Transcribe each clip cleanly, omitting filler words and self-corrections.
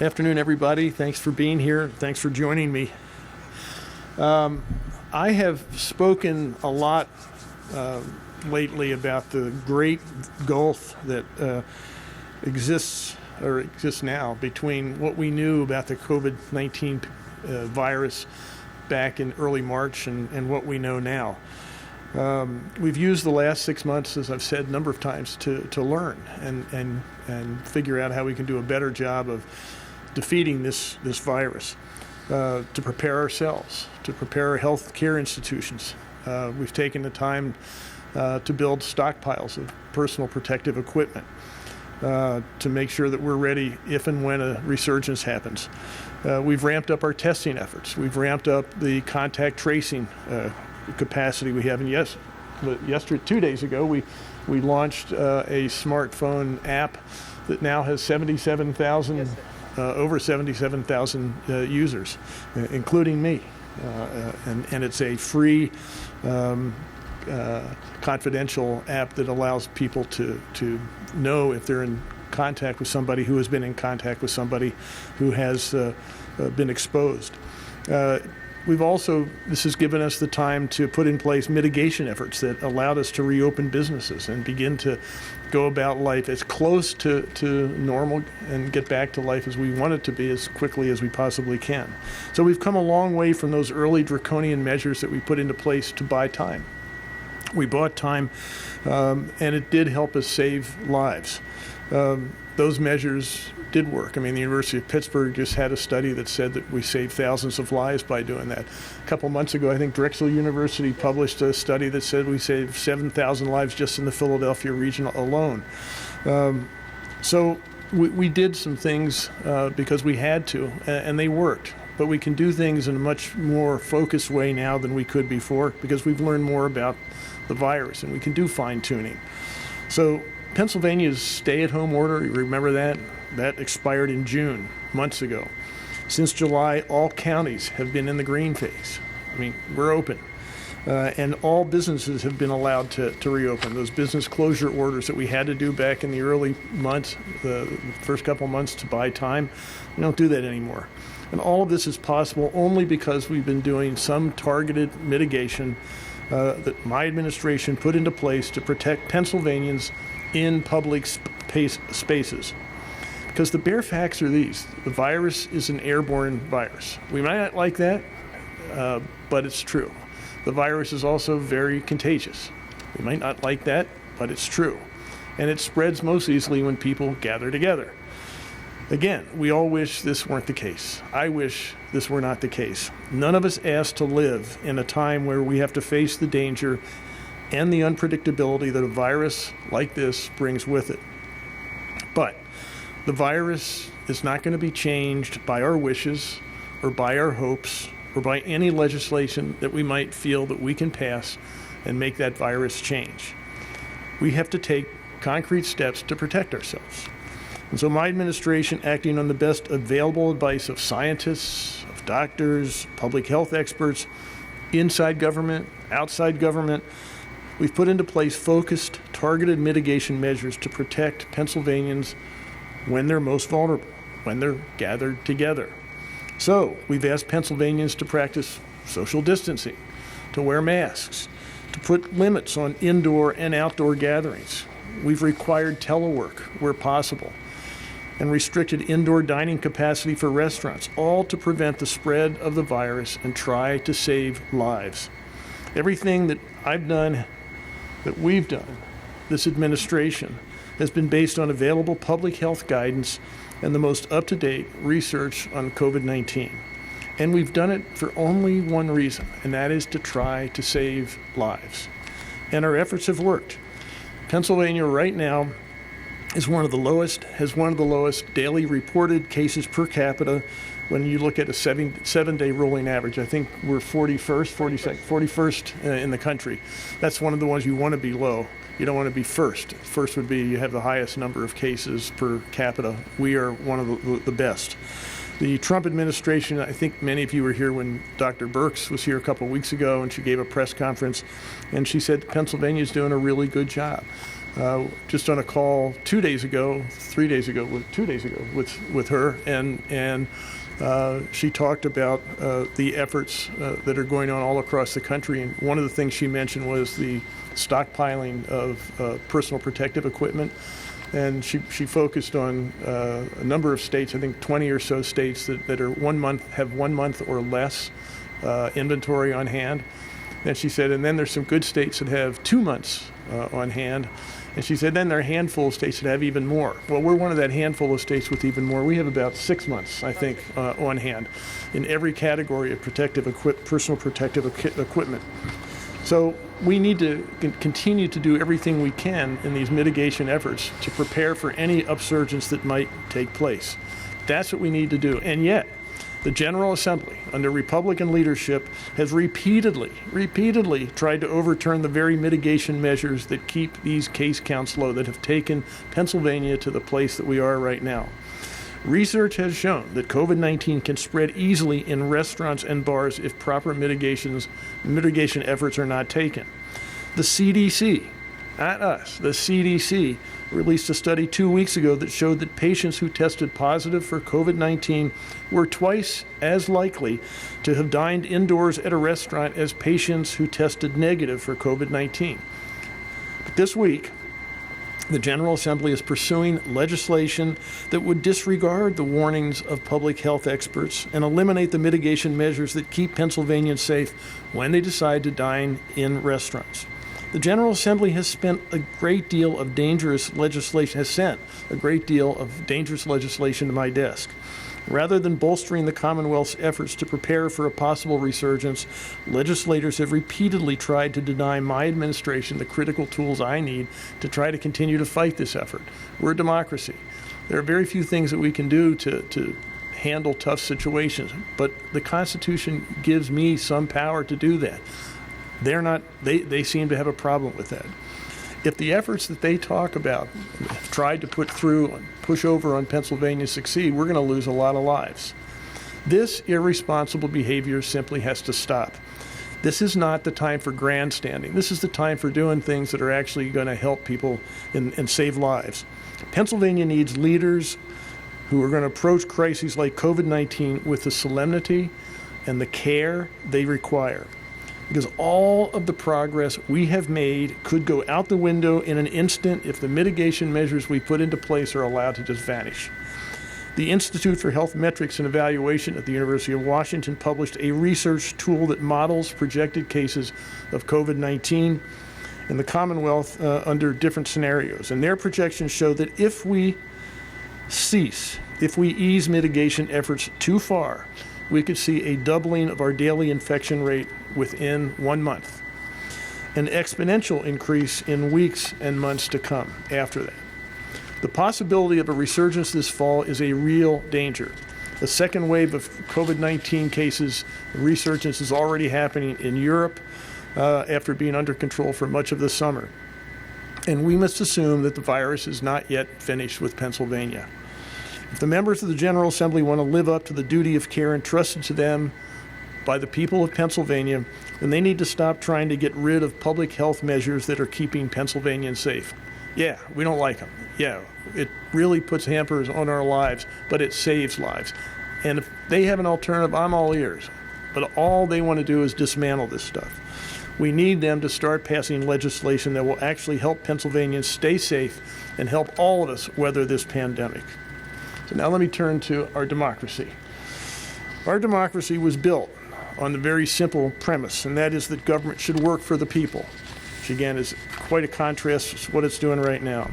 Afternoon, everybody. Thanks for being here. Thanks for joining me. I have spoken a lot lately about the great gulf that exists now between what we knew about the COVID-19 virus back in early March and what we know now. We've used the last 6 months, as I've said a number of times, to learn and figure out how we can do a better job of defeating this virus, to prepare ourselves, to prepare our health care institutions. We've taken the time to build stockpiles of personal protective equipment to make sure that we're ready if and when a resurgence happens. We've ramped up our testing efforts. We've ramped up the contact tracing capacity we have. And yesterday, 2 days ago, we launched a smartphone app that now has 77,000, over 77,000 users, including me. And it's a free, confidential app that allows people to know if they're in contact with somebody who has been in contact with somebody who has been exposed. This has given us the time to put in place mitigation efforts that allowed us to reopen businesses and begin to go about life as close to normal and get back to life as we want it to be as quickly as we possibly can. So we've come a long way from those early draconian measures that we put into place to buy time. We bought time, and it did help us save lives. Those measures did work. I mean, the University of Pittsburgh just had a study that said that we saved thousands of lives by doing that. A couple months ago, I think Drexel University published a study that said we saved 7,000 lives just in the Philadelphia region alone. So we did some things because we had to, and they worked. But we can do things in a much more focused way now than we could before because we've learned more about the virus, and we can do fine-tuning. So Pennsylvania's stay-at-home order, you remember that? That expired in June, months ago. Since July, all counties have been in the green phase. I mean, we're open. And all businesses have been allowed to reopen. Those business closure orders that we had to do back in the early months, the first couple months to buy time, we don't do that anymore. And all of this is possible only because we've been doing some targeted mitigation that my administration put into place to protect Pennsylvanians in public spaces. Because the bare facts are these: the virus is an airborne virus. We might not like that, but it's true. The virus is also very contagious. We might not like that, but it's true. And it spreads most easily when people gather together. Again, we all wish this weren't the case. I wish this were not the case. None of us asked to live in a time where we have to face the danger and the unpredictability that a virus like this brings with it. But the virus is not going to be changed by our wishes or by our hopes or by any legislation that we might feel that we can pass and make that virus change. We have to take concrete steps to protect ourselves. And so my administration, acting on the best available advice of scientists, of doctors, public health experts, inside government, outside government, we've put into place focused, targeted mitigation measures to protect Pennsylvanians when they're most vulnerable, when they're gathered together. So we've asked Pennsylvanians to practice social distancing, to wear masks, to put limits on indoor and outdoor gatherings. We've required telework where possible and restricted indoor dining capacity for restaurants, all to prevent the spread of the virus and try to save lives. Everything that I've done, that we've done, this administration, has been based on available public health guidance and the most up-to-date research on COVID-19. And we've done it for only one reason, and that is to try to save lives. And our efforts have worked. Pennsylvania right now has one of the lowest daily reported cases per capita when you look at a seven-day rolling average. I think we're 41st in the country. That's one of the ones you want to be low. You don't want to be first. First would be you have the highest number of cases per capita. We are one of the best. The Trump administration, I think many of you were here when Dr. Birx was here a couple of weeks ago, and she gave a press conference, and she said Pennsylvania is doing a really good job. Just on a call 2 days ago, with her, and she talked about the efforts that are going on all across the country. And one of the things she mentioned was the stockpiling of personal protective equipment. And she focused on a number of states, I think 20 or so states that are 1 month, have 1 month or less inventory on hand. And she said, and then there's some good states that have 2 months on hand. And she said, then there are a handful of states that have even more. Well, we're one of that handful of states with even more. We have about 6 months, I think, on hand in every category of personal protective equipment. So we need to continue to do everything we can in these mitigation efforts to prepare for any upsurgence that might take place. That's what we need to do. And yet, the General Assembly, under Republican leadership, has repeatedly tried to overturn the very mitigation measures that keep these case counts low, that have taken Pennsylvania to the place that we are right now. Research has shown that COVID-19 can spread easily in restaurants and bars if proper mitigation efforts are not taken. The CDC, not us, the CDC released a study 2 weeks ago that showed that patients who tested positive for COVID-19 were twice as likely to have dined indoors at a restaurant as patients who tested negative for COVID-19. But this week, the General Assembly is pursuing legislation that would disregard the warnings of public health experts and eliminate the mitigation measures that keep Pennsylvanians safe when they decide to dine in restaurants. The General Assembly has sent a great deal of dangerous legislation to my desk. Rather than bolstering the Commonwealth's efforts to prepare for a possible resurgence, legislators have repeatedly tried to deny my administration the critical tools I need to try to continue to fight this effort. We're a democracy. There are very few things that we can do to handle tough situations, but the Constitution gives me some power to do that. They seem to have a problem with that. If the efforts that they talk about, tried to push over on Pennsylvania succeed, we're going to lose a lot of lives. This irresponsible behavior simply has to stop. This is not the time for grandstanding. This is the time for doing things that are actually going to help people and save lives. Pennsylvania needs leaders who are going to approach crises like COVID-19 with the solemnity and the care they require. Because all of the progress we have made could go out the window in an instant if the mitigation measures we put into place are allowed to just vanish. The Institute for Health Metrics and Evaluation at the University of Washington published a research tool that models projected cases of COVID-19 in the Commonwealth under different scenarios. And their projections show that if we ease mitigation efforts too far, we could see a doubling of our daily infection rate within 1 month, an exponential increase in weeks and months to come after that. The possibility of a resurgence this fall is a real danger. The second wave of COVID-19 cases, resurgence is already happening in Europe after being under control for much of the summer. And we must assume that the virus is not yet finished with Pennsylvania. If the members of the General Assembly want to live up to the duty of care entrusted to them by the people of Pennsylvania, then they need to stop trying to get rid of public health measures that are keeping Pennsylvanians safe. Yeah, we don't like them. Yeah, it really puts hampers on our lives, but it saves lives. And if they have an alternative, I'm all ears. But all they want to do is dismantle this stuff. We need them to start passing legislation that will actually help Pennsylvanians stay safe and help all of us weather this pandemic. So now let me turn to our democracy. Our democracy was built on the very simple premise, and that is that government should work for the people, which again is quite a contrast to what it's doing right now.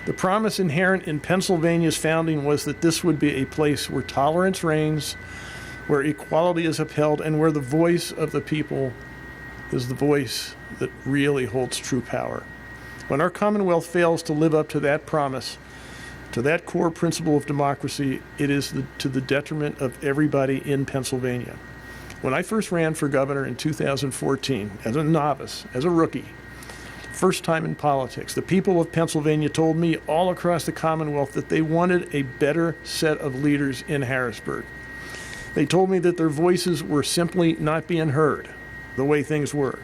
The promise inherent in Pennsylvania's founding was that this would be a place where tolerance reigns, where equality is upheld, and where the voice of the people is the voice that really holds true power. When our Commonwealth fails to live up to that promise, to that core principle of democracy, it is to the detriment of everybody in Pennsylvania. When I first ran for governor in 2014, as a novice, as a rookie, first time in politics, the people of Pennsylvania told me all across the Commonwealth that they wanted a better set of leaders in Harrisburg. They told me that their voices were simply not being heard the way things were.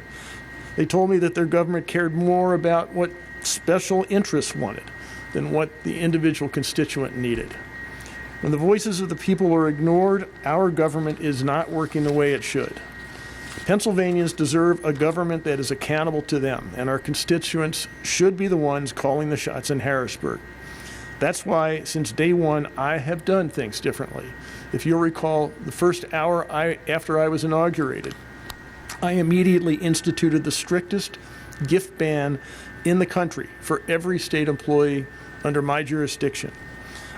They told me that their government cared more about what special interests wanted than what the individual constituent needed. When the voices of the people are ignored, our government is not working the way it should. Pennsylvanians deserve a government that is accountable to them, and our constituents should be the ones calling the shots in Harrisburg. That's why, since day one, I have done things differently. If you'll recall, the first hour after I was inaugurated, I immediately instituted the strictest gift ban in the country for every state employee under my jurisdiction.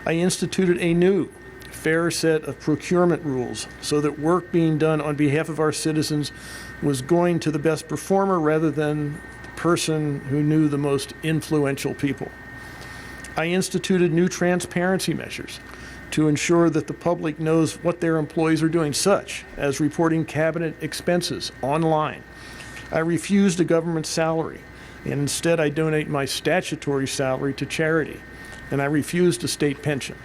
I instituted a new, fair set of procurement rules so that work being done on behalf of our citizens was going to the best performer rather than the person who knew the most influential people. I instituted new transparency measures to ensure that the public knows what their employees are doing, such as reporting cabinet expenses online. I refused a government salary, and instead I donate my statutory salary to charity, and I refused a state pension.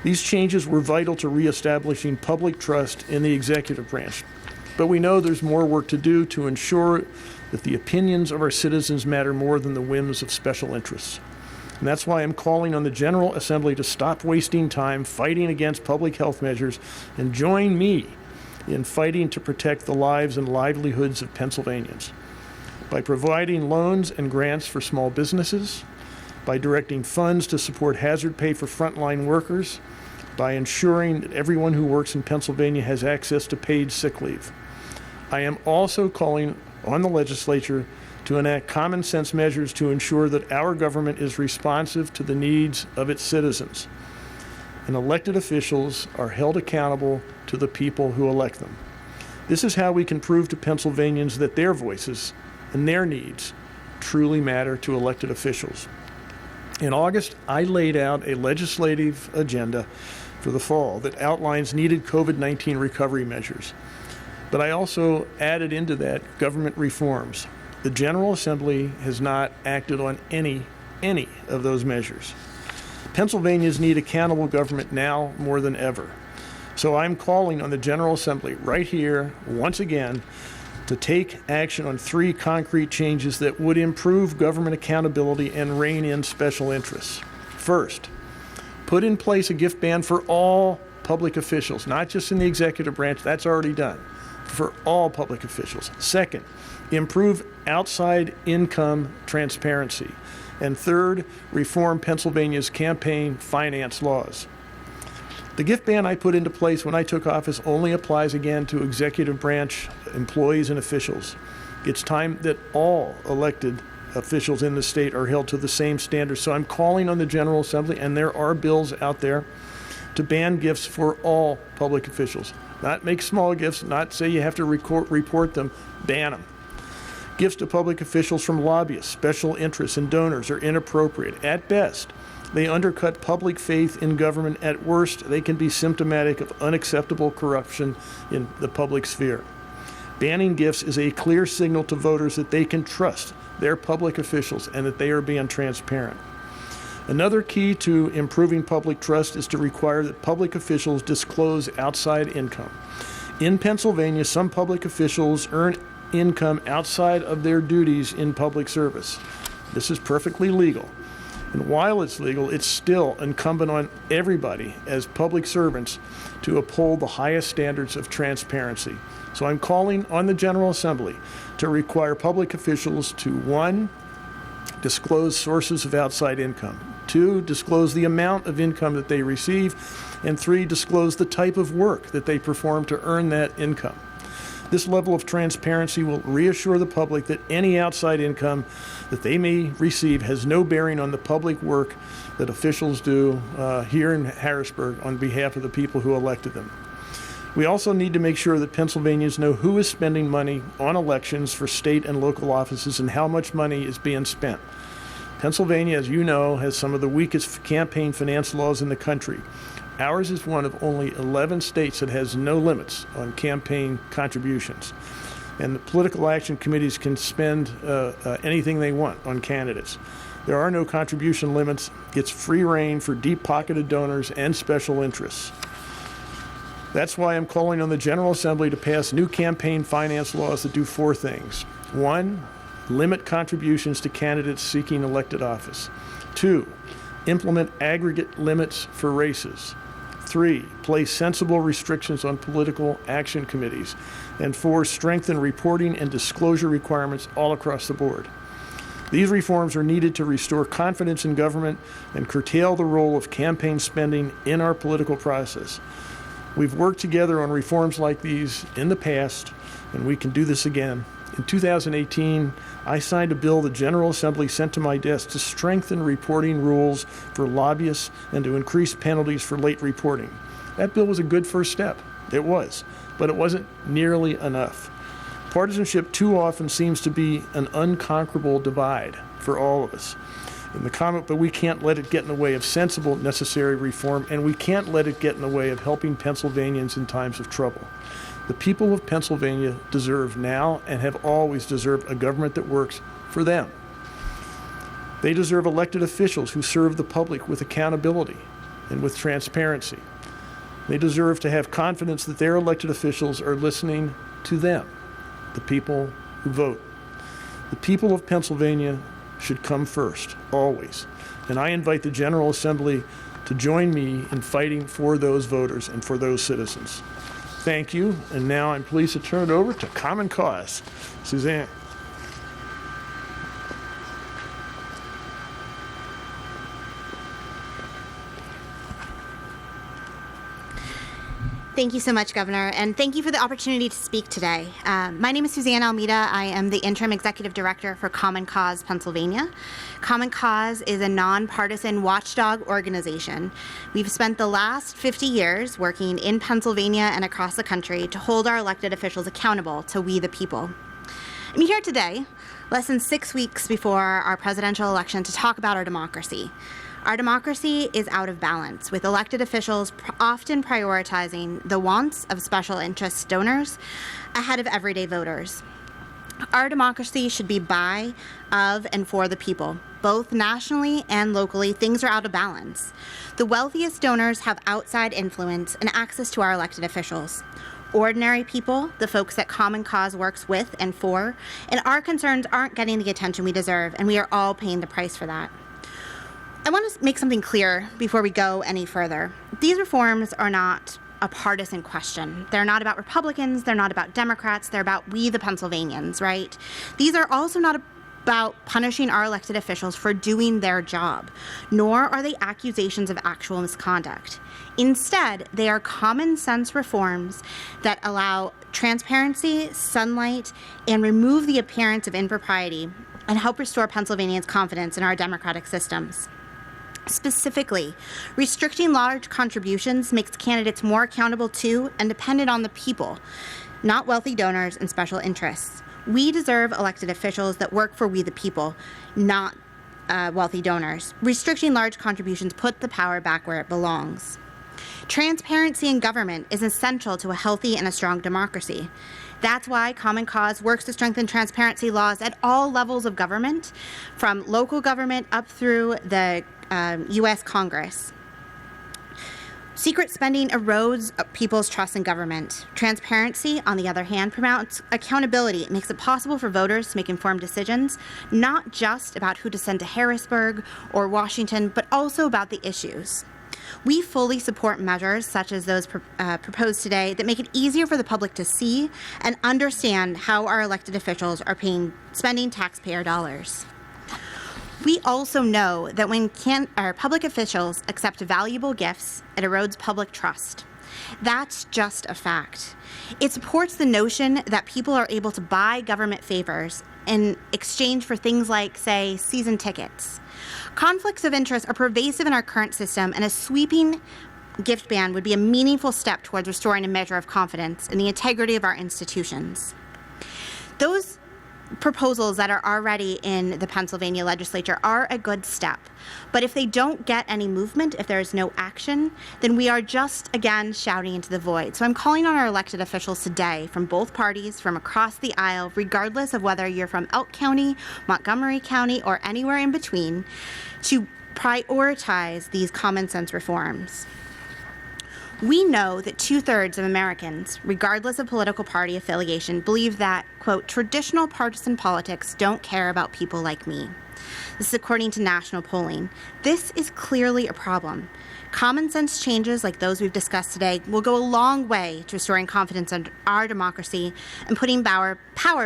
These changes were vital to reestablishing public trust in the executive branch, but we know there's more work to do to ensure that the opinions of our citizens matter more than the whims of special interests. And that's why I'm calling on the General Assembly to stop wasting time fighting against public health measures and join me in fighting to protect the lives and livelihoods of Pennsylvanians. By providing loans and grants for small businesses, by directing funds to support hazard pay for frontline workers, by ensuring that everyone who works in Pennsylvania has access to paid sick leave. I am also calling on the legislature to enact common sense measures to ensure that our government is responsive to the needs of its citizens. And elected officials are held accountable to the people who elect them. This is how we can prove to Pennsylvanians that their voices and their needs truly matter to elected officials. In August, I laid out a legislative agenda for the fall that outlines needed COVID-19 recovery measures. But I also added into that government reforms. The General Assembly has not acted on any of those measures. Pennsylvanians need accountable government now more than ever. So I'm calling on the General Assembly right here, once again, to take action on 3 concrete changes that would improve government accountability and rein in special interests. First, put in place a gift ban for all public officials, not just in the executive branch, that's already done, for all public officials. Second, improve outside income transparency. And third, reform Pennsylvania's campaign finance laws. The gift ban I put into place when I took office only applies again to executive branch employees and officials. It's time that all elected officials in the state are held to the same standards. So I'm calling on the General Assembly, and there are bills out there, to ban gifts for all public officials. Not make small gifts, not say you have to report them, ban them. Gifts to public officials from lobbyists, special interests, and donors are inappropriate. At best, they undercut public faith in government. At worst, they can be symptomatic of unacceptable corruption in the public sphere. Banning gifts is a clear signal to voters that they can trust their public officials and that they are being transparent. Another key to improving public trust is to require that public officials disclose outside income. In Pennsylvania, some public officials earn income outside of their duties in public service. This is perfectly legal. And while it's legal, it's still incumbent on everybody as public servants to uphold the highest standards of transparency. So I'm calling on the General Assembly to require public officials to 1, disclose sources of outside income, 2, disclose the amount of income that they receive, and 3, disclose the type of work that they perform to earn that income. This level of transparency will reassure the public that any outside income that they may receive has no bearing on the public work that officials do here in Harrisburg on behalf of the people who elected them. We also need to make sure that Pennsylvanians know who is spending money on elections for state and local offices and how much money is being spent. Pennsylvania, as you know, has some of the weakest campaign finance laws in the country. Ours is one of only 11 states that has no limits on campaign contributions. And the political action committees can spend anything they want on candidates. There are no contribution limits. It's free rein for deep-pocketed donors and special interests. That's why I'm calling on the General Assembly to pass new campaign finance laws that do 4 things. 1, limit contributions to candidates seeking elected office. 2, implement aggregate limits for races. 3, place sensible restrictions on political action committees. And 4, strengthen reporting and disclosure requirements all across the board. These reforms are needed to restore confidence in government and curtail the role of campaign spending in our political process. We've worked together on reforms like these in the past, and we can do this again. In 2018, I signed a bill the General Assembly sent to my desk to strengthen reporting rules for lobbyists and to increase penalties for late reporting. That bill was a good first step. It was, but it wasn't nearly enough. Partisanship too often seems to be an unconquerable divide for all of us. But we can't let it get in the way of sensible, necessary reform, and we can't let it get in the way of helping Pennsylvanians in times of trouble. The people of Pennsylvania deserve now and have always deserved a government that works for them. They deserve elected officials who serve the public with accountability and with transparency. They deserve to have confidence that their elected officials are listening to them, the people who vote. The people of Pennsylvania should come first, always. And I invite the General Assembly to join me in fighting for those voters and for those citizens. Thank you. And now I'm pleased to turn it over to Common Cause. Suzanne. Thank you so much, Governor, and thank you for the opportunity to speak today. My name is Suzanne Almeida. I am the Interim Executive Director for Common Cause Pennsylvania. Common Cause is a nonpartisan watchdog organization. We've spent the last 50 years working in Pennsylvania and across the country to hold our elected officials accountable to we the people. I'm here today, less than 6 weeks before our presidential election, to talk about our democracy. Our democracy is out of balance, with elected officials often prioritizing the wants of special interest donors ahead of everyday voters. Our democracy should be by, of, and for the people. Both nationally and locally, things are out of balance. The wealthiest donors have outside influence and access to our elected officials. Ordinary people, the folks that Common Cause works with and for, and our concerns aren't getting the attention we deserve, and we are all paying the price for that. I want to make something clear before we go any further. These reforms are not a partisan question. They're not about Republicans, they're not about Democrats, they're about we the Pennsylvanians, right? These are also not about punishing our elected officials for doing their job, nor are they accusations of actual misconduct. Instead, they are common sense reforms that allow transparency, sunlight, and remove the appearance of impropriety and help restore Pennsylvanians' confidence in our democratic systems. Specifically, restricting large contributions makes candidates more accountable to and dependent on the people, not wealthy donors and special interests. We deserve elected officials that work for we the people, not wealthy donors. Restricting large contributions put the power back where it belongs. Transparency in government is essential to a healthy and a strong democracy. That's why Common Cause works to strengthen transparency laws at all levels of government, from local government up through the U.S. Congress. Secret spending erodes people's trust in government. Transparency, on the other hand, promotes accountability. It makes it possible for voters to make informed decisions, not just about who to send to Harrisburg or Washington, but also about the issues. We fully support measures such as those proposed today that make it easier for the public to see and understand how our elected officials are spending taxpayer dollars. We also know that when our public officials accept valuable gifts, it erodes public trust. That's just a fact. It supports the notion that people are able to buy government favors in exchange for things like, say, season tickets. Conflicts of interest are pervasive in our current system, and a sweeping gift ban would be a meaningful step towards restoring a measure of confidence in the integrity of our institutions. Those proposals that are already in the Pennsylvania legislature are a good step. But if they don't get any movement, if there is no action, then we are just, again, shouting into the void. So I'm calling on our elected officials today from both parties, from across the aisle, regardless of whether you're from Elk County, Montgomery County, or anywhere in between, to prioritize these common sense reforms. We know that 2/3 of Americans, regardless of political party affiliation, believe that, quote, traditional partisan politics don't care about people like me. This is according to national polling. This is clearly a problem. Common sense changes like those we've discussed today will go a long way to restoring confidence in our democracy and putting power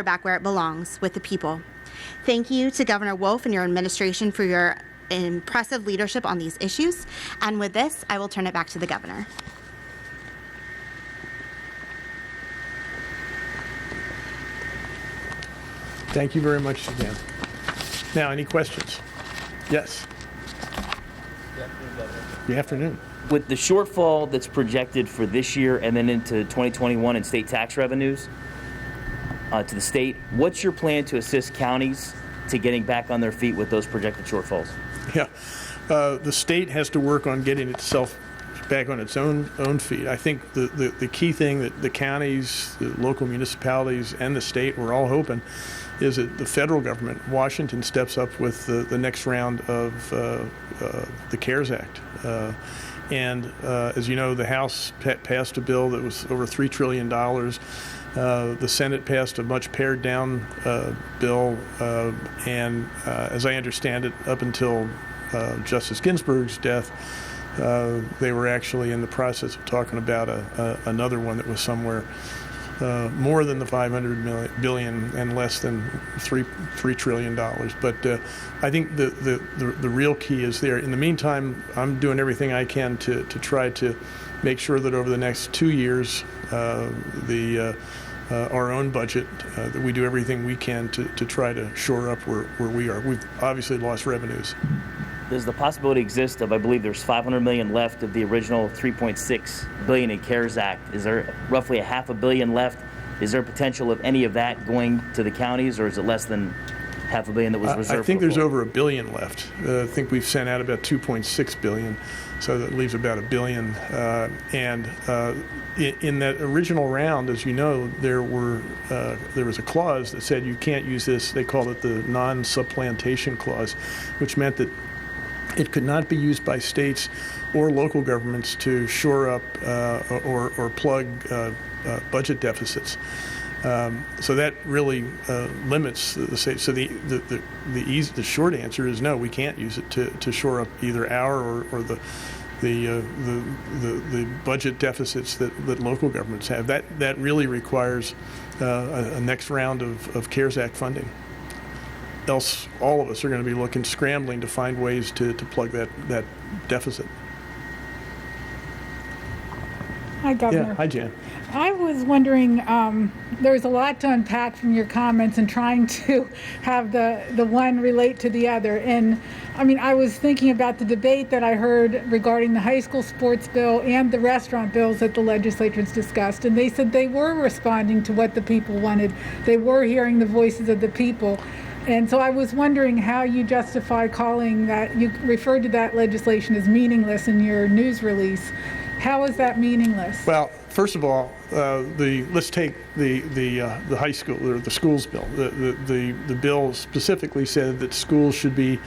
back where it belongs, with the people. Thank you to Governor Wolf and your administration for your impressive leadership on these issues. And with this, I will turn it back to the governor. Thank you very much, Suzanne. Now, any questions? Yes. Good afternoon. With the shortfall that's projected for this year and then into 2021 in state tax revenues to the state, what's your plan to assist counties to getting back on their feet with those projected shortfalls? Yeah, the state has to work on getting itself back on its own feet. I think the key thing that the counties, the local municipalities, and the state were all hoping is that the federal government, Washington, steps up with the next round of the CARES Act. And as you know, the House passed a bill that was over $3 trillion. The Senate passed a much pared down bill. And as I understand it, up until Justice Ginsburg's death, they were actually in the process of talking about another one that was somewhere more than the $500 billion and less than $3 trillion. But I think the real key is there. In the meantime, I'm doing everything I can to try to make sure that over the next 2 years, our own budget, that we do everything we can to try to shore up where we are. We've obviously lost revenues. Does the possibility exist of, I believe there's $500 million left of the original $3.6 billion in CARES Act. Is there roughly $500 million left? Is there potential of any of that going to the counties, or is it less than $500 million that was reserved? I think there's over $1 billion left. I think we've sent out about $2.6 billion, so that leaves about $1 billion. In that original round, as you know, there was a clause that said you can't use this. They called it the non-supplantation clause, which meant that it could not be used by states or local governments to shore up or plug budget deficits. So that really limits the state. So the short answer is no, we can't use it to shore up either our or the budget deficits that local governments have. That really requires a next round of CARES Act funding. Else, all of us are going to be scrambling to find ways to plug that deficit. Hi, Governor. Yeah, hi, Jan. I was wondering, there's a lot to unpack from your comments and trying to have the one relate to the other. And I mean, I was thinking about the debate that I heard regarding the high school sports bill and the restaurant bills that the legislators discussed. And they said they were responding to what the people wanted. They were hearing the voices of the people. And so I was wondering how you justify calling that, you referred to that legislation as meaningless in your news release. How is that meaningless? Well, first of all, let's take the high school or the schools bill. The bill specifically said that schools should be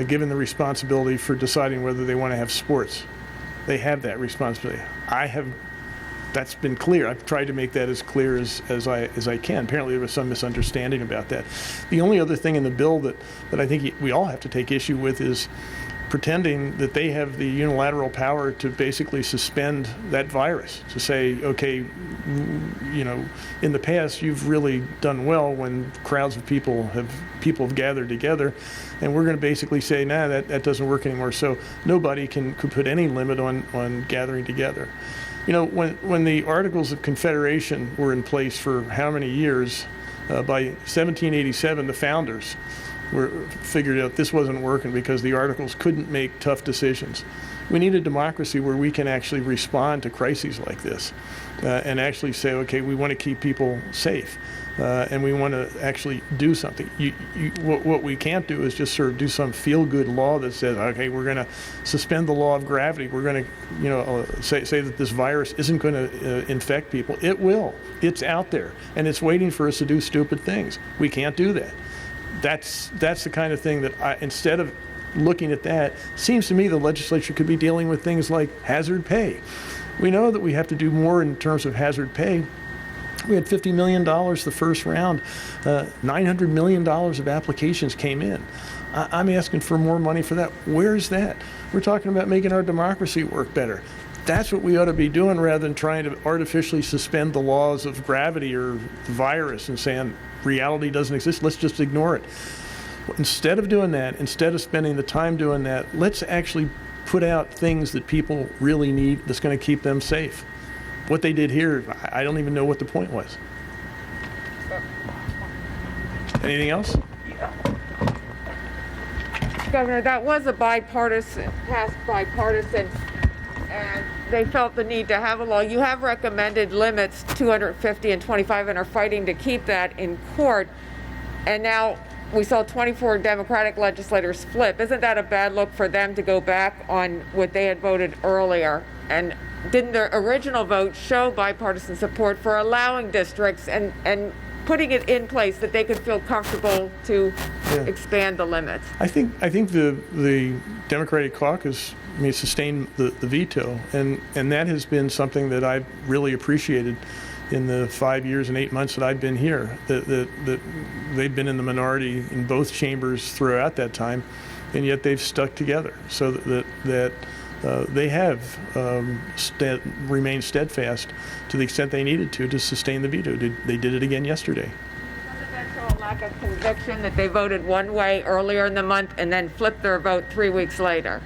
given the responsibility for deciding whether they want to have sports. They have that responsibility. That's been clear. I've tried to make that as clear as I can. Apparently there was some misunderstanding about that. The only other thing in the bill that I think we all have to take issue with is pretending that they have the unilateral power to basically suspend that virus, to say, okay, you know, in the past you've really done well when crowds of people have gathered together, and we're going to basically say, nah, that doesn't work anymore. So nobody could put any limit on gathering together. You know, when the Articles of Confederation were in place for how many years, by 1787, the founders figured out this wasn't working because the Articles couldn't make tough decisions. We need a democracy where we can actually respond to crises like this and actually say, okay, we want to keep people safe and we want to actually do something. What we can't do is just sort of do some feel-good law that says, okay, we're going to suspend the law of gravity. We're going to, say that this virus isn't going to infect people. It will. It's out there, and it's waiting for us to do stupid things. We can't do that. That's the kind of thing that instead of looking at that, seems to me the legislature could be dealing with things like hazard pay. We know that we have to do more in terms of hazard pay. We had $50 million the first round. $900 million of applications came in. I'm asking for more money for that. Where's that? We're talking about making our democracy work better. That's what we ought to be doing rather than trying to artificially suspend the laws of gravity or the virus and saying reality doesn't exist. Let's just ignore it. Instead of doing that, instead of spending the time doing that, let's actually put out things that people really need that's going to keep them safe. What they did here, I don't even know what the point was. Anything else? Governor, that was a bipartisan, and they felt the need to have a law. You have recommended limits, 250 and 25, and are fighting to keep that in court. And now we saw 24 Democratic legislators flip. Isn't that a bad look for them to go back on what they had voted earlier? And didn't the original vote show bipartisan support for allowing districts and putting it in place that they could feel comfortable to expand the limits? I think the Democratic caucus sustained the veto, and that has been something that I've really appreciated in the 5 years and 8 months that I've been here. That they've been in the minority in both chambers throughout that time, and yet they've stuck together so that they have remained steadfast to the extent they needed to sustain the veto. They did it again yesterday. Doesn't that show a lack of conviction that they voted one way earlier in the month and then flipped their vote 3 weeks later?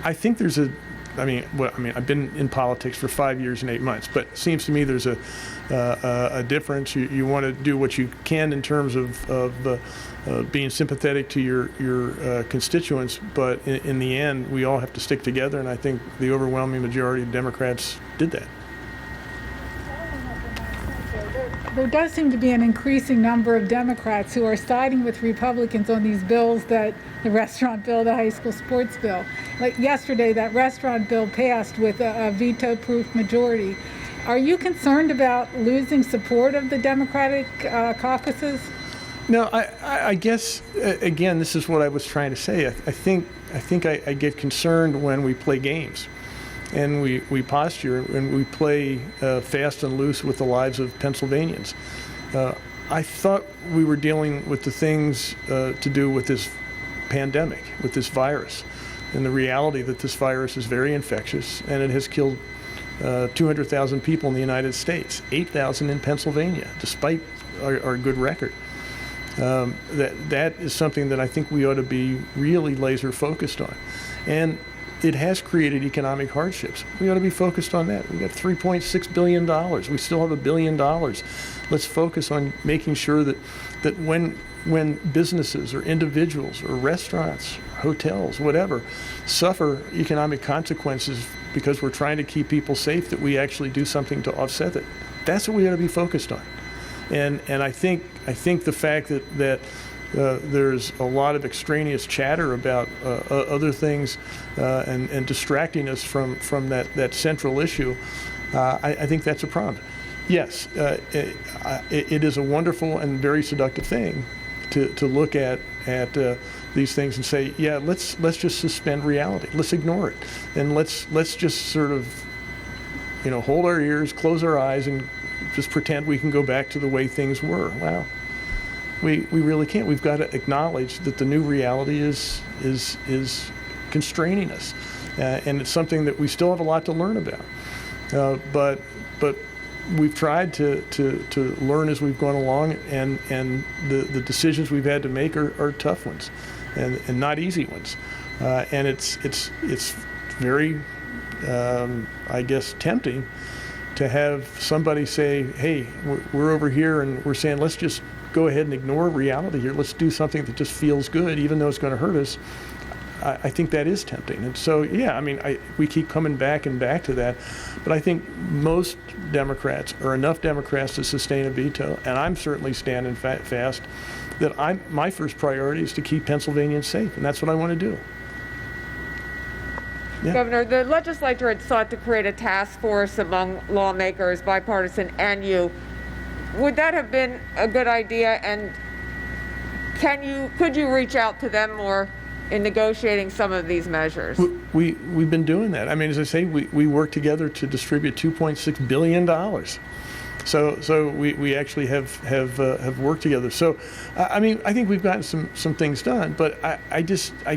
I think there's I've been in politics for 5 years and 8 months, but it seems to me there's a difference. You want to do what you can in terms of being sympathetic to your constituents, but in the end, we all have to stick together, and I think the overwhelming majority of Democrats did that. There does seem to be an increasing number of Democrats who are siding with Republicans on these bills, that the restaurant bill, the high school sports bill. Like yesterday, that restaurant bill passed with a veto-proof majority. Are you concerned about losing support of the Democratic caucuses? No, I guess, again, this is what I was trying to say. I think I get concerned when we play games and we posture and we play fast and loose with the lives of Pennsylvanians. I thought we were dealing with the things to do with this pandemic, with this virus, and the reality that this virus is very infectious and it has killed 200,000 people in the United States, 8,000 in Pennsylvania, despite our good record. That is something that I think we ought to be really laser focused on. And it has created economic hardships. We ought to be focused on that. We got $3.6 billion. We still have $1 billion. Let's focus on making sure that when businesses or individuals or restaurants, hotels, whatever, suffer economic consequences because we're trying to keep people safe, that we actually do something to offset it. That's what we ought to be focused on. And I think the fact that there's a lot of extraneous chatter about other things and distracting us from that central issue, I think that's a problem. Yes, it is a wonderful and very seductive thing to look at these things and say, yeah, let's just suspend reality. Let's ignore it, and let's just sort of hold our ears, close our eyes, and just pretend we can go back to the way things were. Wow. We really can't. We've got to acknowledge that the new reality is constraining us, and it's something that we still have a lot to learn about. But we've tried to learn as we've gone along, and the decisions we've had to make are tough ones, and not easy ones. And it's very, I guess, tempting to have somebody say, hey, we're over here and we're saying, let's just go ahead and ignore reality here. Let's do something that just feels good, even though it's going to hurt us. I think that is tempting. And so, yeah, we keep coming back and back to that. But I think most Democrats, or enough Democrats, to sustain a veto, and I'm certainly standing fast, that my first priority is to keep Pennsylvanians safe, and that's what I want to do. Yeah. Governor, the legislature had sought to create a task force among lawmakers, bipartisan, and you. Would that have been a good idea? And could you reach out to them more in negotiating some of these measures? We've been doing that. I mean, as I say, we work together to distribute $2.6 billion. So we actually have worked together. So, I mean, I think we've gotten some things done, but I guess I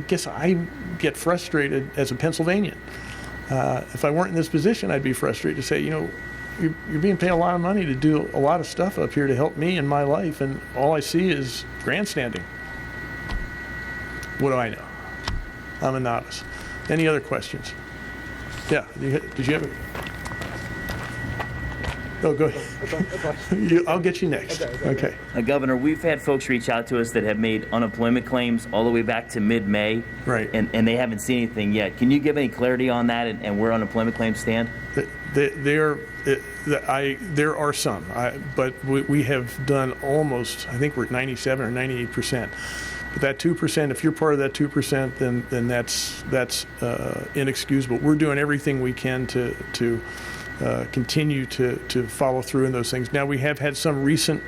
get frustrated as a Pennsylvanian. If I weren't in this position, I'd be frustrated to say, you're being paid a lot of money to do a lot of stuff up here to help me in my life, and all I see is grandstanding. What do I know? I'm a novice. Any other questions? Yeah, did you have a... Oh, go ahead. I'll get you next. Okay. Governor, we've had folks reach out to us that have made unemployment claims all the way back to mid-May. Right. And they haven't seen anything yet. Can you give any clarity on that and where unemployment claims stand? There are some, but we have done almost, I think we're at 97 or 98%. But that 2%, if you're part of that 2%, then that's inexcusable. We're doing everything we can to continue to follow through in those things. Now, we have had some recent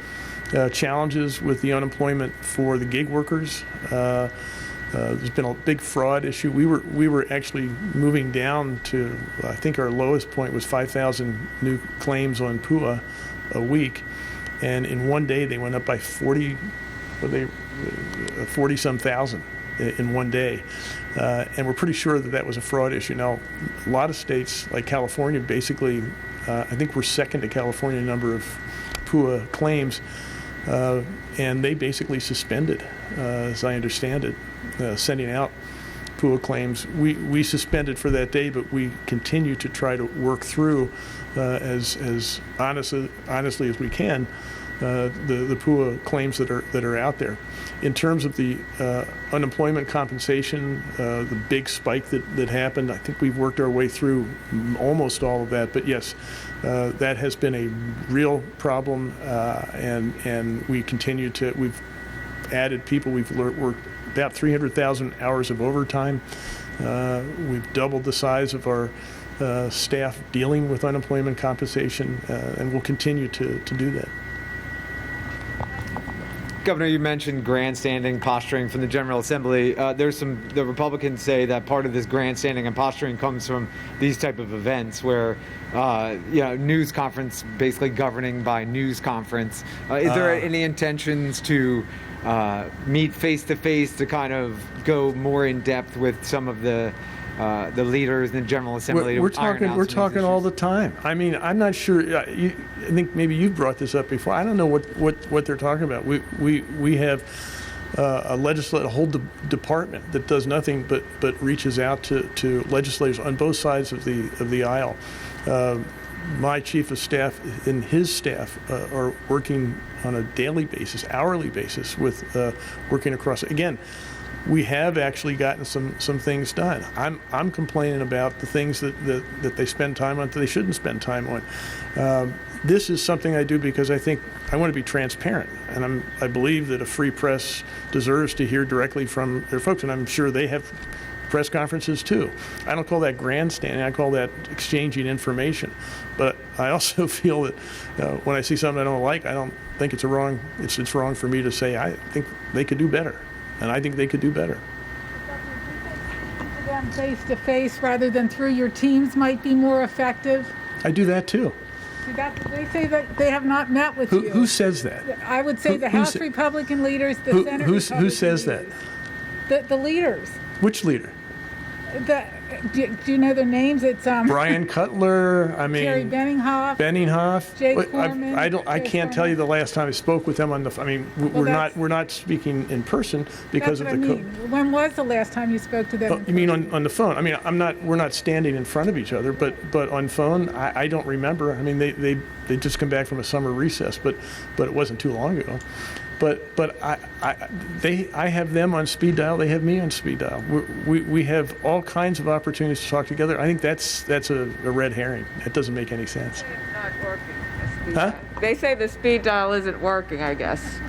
challenges with the unemployment for the gig workers. There's been a big fraud issue. We were actually moving down to, I think our lowest point was 5,000 new claims on PUA a week, and in one day they went up by 40-some thousand in one day. And we're pretty sure that was a fraud issue. Now, a lot of states, like California, basically, I think we're second to California in number of PUA claims, and they basically suspended, as I understand it, sending out PUA claims. We suspended for that day, but we continue to try to work through as honestly as we can the PUA claims that are out there. In terms of the unemployment compensation, the big spike that happened, I think we've worked our way through almost all of that. But yes, that has been a real problem, and we continue to. We've added people. We've worked about 300,000 hours of overtime. We've doubled the size of our staff dealing with unemployment compensation, and we'll continue to do that. Governor, you mentioned grandstanding, posturing from the General Assembly. The Republicans say that part of this grandstanding and posturing comes from these type of events where, news conference, basically governing by news conference. Is there any intentions to meet face to face to kind of go more in depth with some of the leaders in the General Assembly? We're talking all the time. I mean, I'm not sure. I think maybe you've brought this up before. I don't know what they're talking about. We have a whole department that does nothing but reaches out to legislators on both sides of the aisle. My chief of staff and his staff are working on a daily basis, hourly basis, with working across. Again, we have actually gotten some things done. I'm complaining about the things that they spend time on that they shouldn't spend time on. This is something I do because I think I want to be transparent, and I believe that a free press deserves to hear directly from their folks, and I'm sure they have press conferences too. I don't call that grandstanding. I call that exchanging information. But I also feel that when I see something I don't like, I don't think it's wrong for me to say I think they could do better. And I think they could do better. Them face to face rather than through your teams might be more effective. I do that too. They say that they have not met with you. Who says that? I would say the House Republican leaders, the Senate Republican leaders. Who says that? The leaders. Which leader? Do you know their names? It's Brian Cutler. Terry Benninghoff. Jay Corman. I can't tell you the last time I spoke with them on the. I mean, we're not speaking in person because of the. When was the last time you spoke to them? Oh, you mean on the phone? I mean, we're not standing in front of each other, but on phone, I don't remember. I mean, they just come back from a summer recess, but it wasn't too long ago. But I have them on speed dial. They have me on speed dial. We have all kinds of opportunities to talk together. I think that's a red herring. That doesn't make any sense. It's not working. Huh? They say the speed dial isn't working, I guess.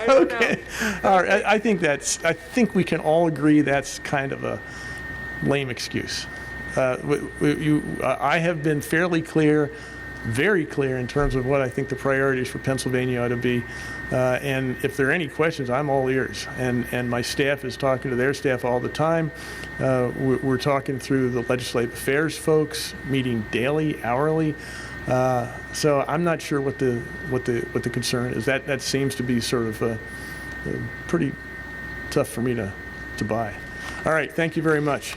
Okay. All right. I think we can all agree that's kind of a lame excuse. I have been fairly clear very clear in terms of what I think the priorities for Pennsylvania ought to be. And if there are any questions, I'm all ears. And my staff is talking to their staff all the time. We're talking through the legislative affairs folks, meeting daily, hourly. So I'm not sure what the concern is. That seems to be sort of pretty tough for me to buy. All right, thank you very much.